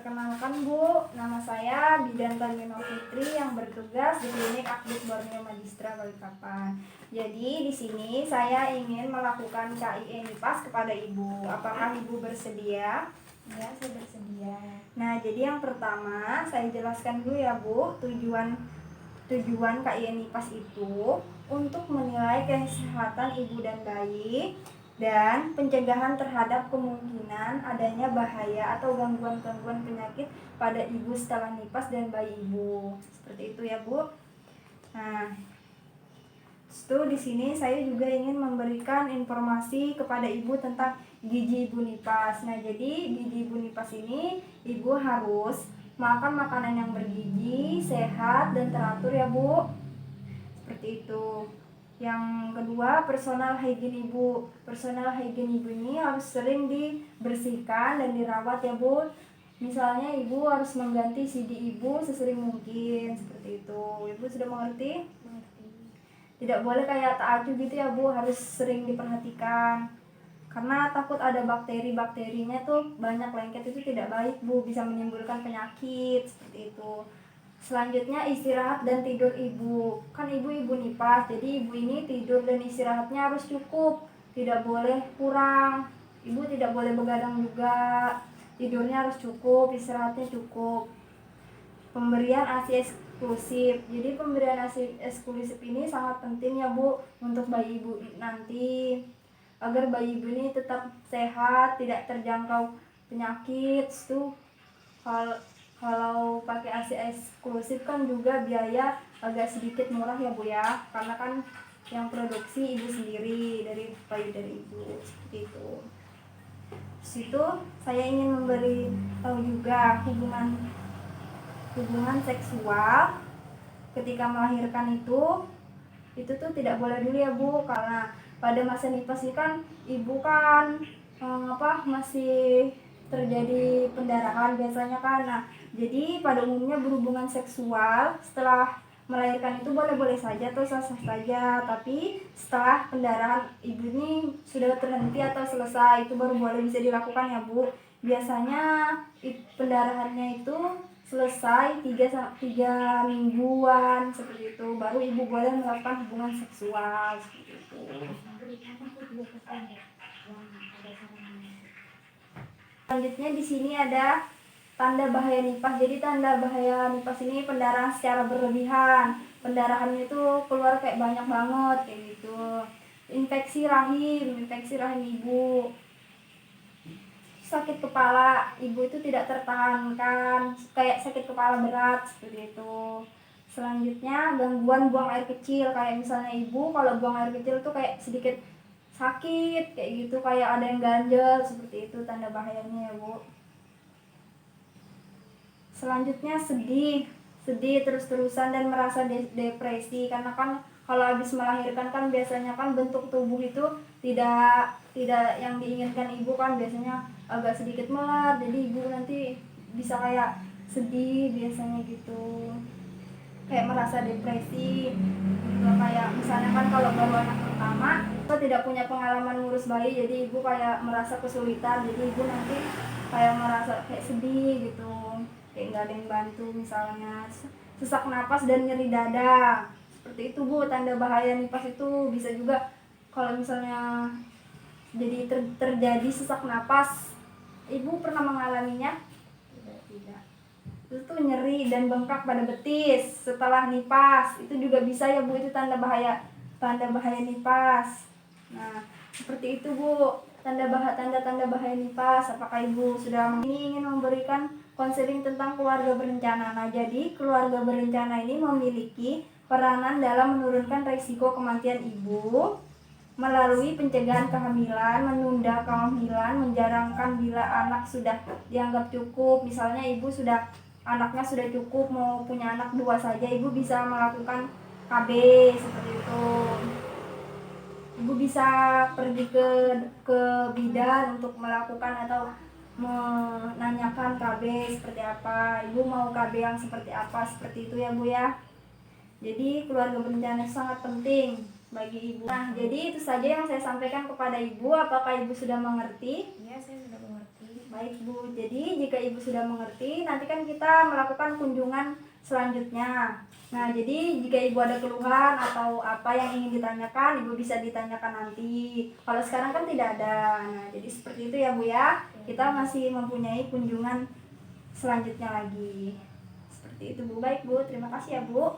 Perkenalkan Bu, nama saya Bidan Talmino Fitri yang bertugas di Klinik Aktif Borneo Magistra Balikpapan. Jadi di sini saya ingin melakukan KIE NIPAS kepada Ibu. Apakah Ibu bersedia? Ya, saya bersedia. Nah, jadi yang pertama saya jelaskan dulu ya Bu, tujuan KIE NIPAS itu untuk menilai kesehatan ibu dan bayi dan pencegahan terhadap kemungkinan adanya bahaya atau gangguan-gangguan penyakit pada ibu setelah nipas dan bayi ibu. Seperti itu ya Bu. Nah, itu di sini saya juga ingin memberikan informasi kepada ibu tentang gizi ibu nipas. Nah, jadi gizi ibu nipas ini ibu harus makan makanan yang bergizi, sehat dan teratur ya Bu. Seperti itu. Yang kedua, personal hygiene ibu. Personal hygiene ibu ini harus sering dibersihkan dan dirawat ya Bu. Misalnya ibu harus mengganti CD ibu sesering mungkin, seperti itu. Ibu sudah mengerti? Mengerti. Tidak boleh kayak tak acuh gitu ya Bu, harus sering diperhatikan. Karena takut ada bakteri-bakterinya tuh banyak lengket, itu tidak baik Bu, bisa menimbulkan penyakit seperti itu. Selanjutnya istirahat dan tidur ibu. Kan ibu nipas, jadi ibu ini tidur dan istirahatnya harus cukup, tidak boleh kurang. Ibu tidak boleh begadang juga, tidurnya harus cukup, istirahatnya cukup. Pemberian ASI eksklusif. Jadi pemberian ASI eksklusif ini sangat penting ya Bu untuk bayi ibu nanti, agar bayi ibu ini tetap sehat, tidak terjangkau penyakit tuh. Kalau pakai ASI eksklusif kan juga biaya agak sedikit murah ya Bu ya, karena kan yang produksi ibu sendiri dari bayi dari ibu, seperti itu. Situ saya ingin memberi tahu juga hubungan seksual ketika melahirkan itu tuh tidak boleh dulu ya Bu, karena pada masa nipas ini kan ibu kan masih terjadi pendarahan biasanya kan. Nah, jadi pada umumnya berhubungan seksual setelah melahirkan itu boleh-boleh saja atau sah-sah saja, tapi setelah pendarahan ibu ini sudah terhenti atau selesai itu baru boleh bisa dilakukan ya Bu. Biasanya pendarahannya itu selesai 3 mingguan seperti itu, baru ibu boleh melakukan hubungan seksual seperti itu. Selanjutnya di sini ada tanda bahaya nipas. Jadi tanda bahaya nipas ini pendarahan secara berlebihan. Pendarahannya itu keluar kayak banyak banget kayak gitu. Infeksi rahim ibu. Sakit kepala ibu itu tidak tertahankan, kayak sakit kepala berat seperti itu. Selanjutnya gangguan buang air kecil, kayak misalnya ibu kalau buang air kecil tuh kayak sedikit sakit kayak gitu, kayak ada yang ganjel seperti itu, tanda bahayanya ya Bu. Selanjutnya sedih terus-terusan dan merasa depresi, karena kan kalau habis melahirkan kan biasanya kan bentuk tubuh itu tidak yang diinginkan ibu kan, biasanya agak sedikit melar, jadi ibu nanti bisa kayak sedih biasanya gitu, kayak merasa depresi gitu. Kayak misalnya kan kalau baru anak pertama kita tidak punya pengalaman ngurus bayi, jadi ibu kayak merasa kesulitan, jadi ibu nanti kayak merasa kayak sedih gitu, kayak nggak ada yang bantu. Misalnya sesak napas dan nyeri dada, seperti itu Bu. Tanda bahaya nipas itu bisa juga kalau misalnya jadi terjadi sesak napas. Ibu pernah mengalaminya? Tidak. Itu tuh nyeri dan bengkak pada betis setelah nipas, itu juga bisa ya Bu, itu tanda bahaya nipas. Nah, seperti itu Bu, tanda bahaya nipas. Apakah Ibu sudah ingin memberikan konseling tentang keluarga berencana? Nah, jadi keluarga berencana ini memiliki peranan dalam menurunkan risiko kematian ibu melalui pencegahan kehamilan, menunda kehamilan, menjarangkan bila anak sudah dianggap cukup. Misalnya anaknya sudah cukup, mau punya anak 2 saja, ibu bisa melakukan KB seperti itu. Ibu bisa pergi ke bidan untuk melakukan atau menanyakan KB seperti apa, ibu mau KB yang seperti apa, seperti itu ya Bu ya. Jadi keluarga berencana sangat penting bagi ibu. Nah, jadi itu saja yang saya sampaikan kepada ibu. Apakah ibu sudah mengerti? Iya, saya sudah mengerti. Baik Bu, jadi jika Ibu sudah mengerti, nanti kan kita melakukan kunjungan selanjutnya. Nah, jadi jika Ibu ada keluhan atau apa yang ingin ditanyakan, Ibu bisa ditanyakan nanti. Kalau sekarang kan tidak ada. Nah, jadi seperti itu ya Bu ya. Kita masih mempunyai kunjungan selanjutnya lagi. Seperti itu Bu. Baik Bu, terima kasih ya Bu.